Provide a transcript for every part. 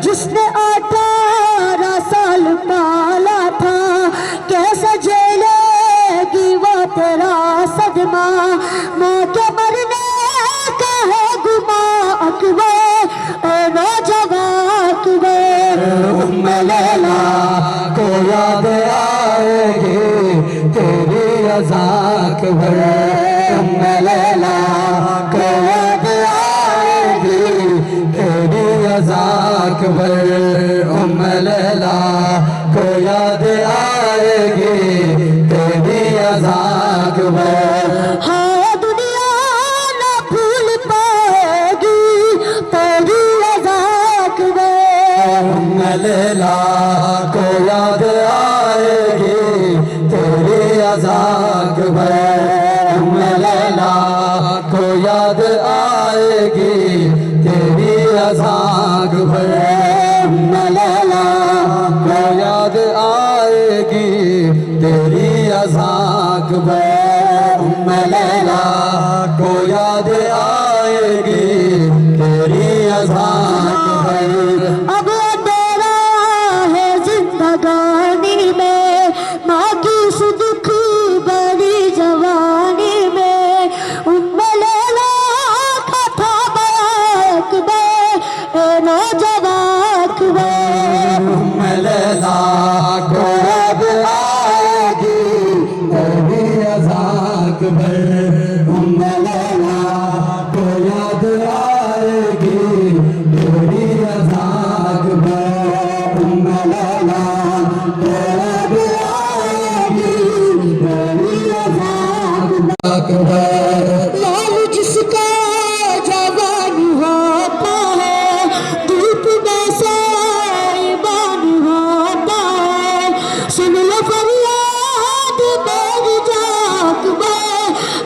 जिसने 18 साल पाला था, कैसे झेलेगी वो तेरा सदमा। मौके मरने का है गुमा अकबर, ओ नौजवान अकबर। उम्मे लैला को याद आएगी तेरी अज़ा अकबर। उम्मे लैला को याद आएगी तेरी अज़ा अकबर। उम्मे लैला को याद आएगी तेरी अज़ा अकबर। हाँ दुनिया ना भूल पाएगी तेरी अज़ा अकबर। उम्मे लैला को याद आएगी तेरी अज़ा अकबर। उम्मे लैला को याद आएगी तेरी अज़ा अकबर। उम्मे लैला को याद आएगी तेरी अज़ा अकबर। उम्मे लैला को याद आएगी तेरी अज़ा अकबर। अब अंधेरा है जिंदगानी में, माँ की सुदुख बड़ी जवानी में। उम्मे लैला का था अकबर, ए नौजवान अकबर। उम्मे लैला को याद आएगी तेरी अज़ा अकबर। उम्मे लैला को याद आएगी तेरी अज़ा अकबर। उम्मे लैला को याद आएगी तेरी अज़ा अकबर। लाल जिसका जवान होता है, धूप में से ईमान होता है। सुन लो फरियाद मेरी जाग में,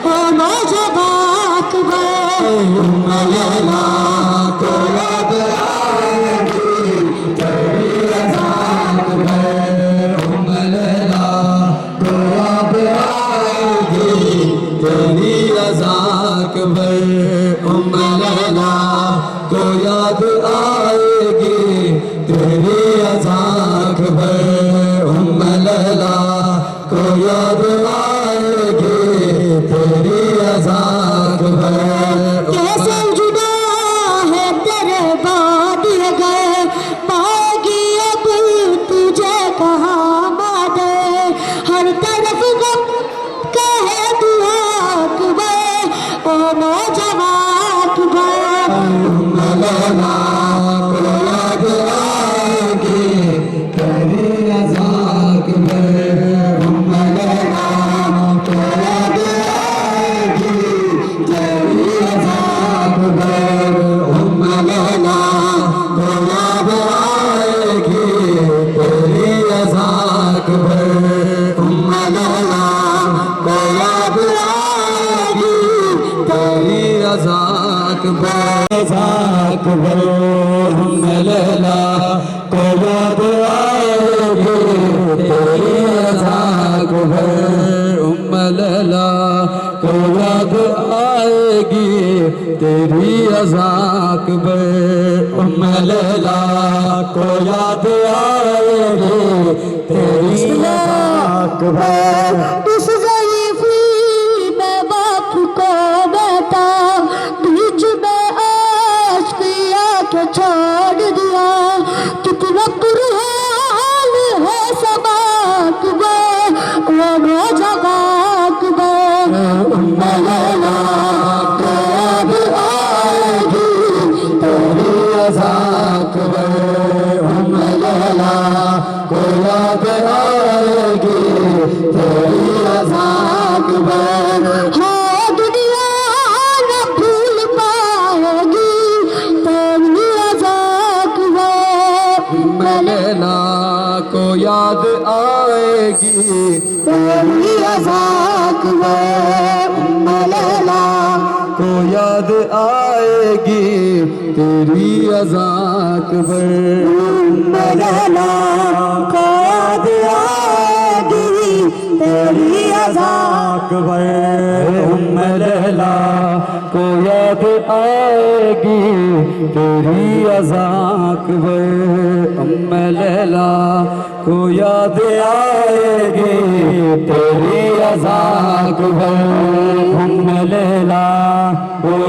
ओ नौजवान अकबर। उम्मे लैला को याद आएगी तेरी अज़ा अकबर। उम्मे लैला को याद आएगी तेरी अज़ा अकबर। उम्मे लैला को याद आएगी तेरी अज़ा अकबर। उम्मे लैला को याद आएगी तेरी अज़ा अकबर। कैसे जुदा है तेरे बाद गए, पाएगी अब तुझे कहाँ मादे। हर तरफ गम का है दुआ अकबर, ओ नौजवान अकबर। उम्मे लैला को याद आएगी तेरी अज़ा अकबर। उम्मे लैला को याद आएगी तेरी अज़ा अकबर। उम्मे लैला को याद आएगी तेरी अज़ा अकबर। उम्मे लैला को याद आएगी तेरी अज़ा अकबर। अज़ा अकबर। उम्मे लैला को याद आएगी तेरी अज़ा अकबर। उम्मे लैला को याद आएगी तेरी अज़ा अकबर। उम्मे लैला को याद आएगी तेरी अज़ा अकबर। इस ज़ईफ़ी में बाप को बेटा बीच में आशिकिया के छोड़ दिया। कितना बुरहाल है सबा अकबर, वो नौजवान अकबर। उम्मे लैला को याद आएगी तेरी अज़ा अकबर। उम्मे लैला को याद आएगी तेरी अज़ा अकबर। हाँ दुनिया न भूल पाएगी तेरी अज़ा अकबर। उम्मे लैला को याद आएगी तेरी अज़ा अकबर। उम्मे लैला को याद आएगी तेरी अज़ा अकबर। उम्मे लैला को याद आएगी तेरी अकबर उम्मे लैला को याद आएगी तेरी अज़ा अकबर उम्मे लैला को याद आएगी तेरी अज़ा अकबर उम्मे लैला को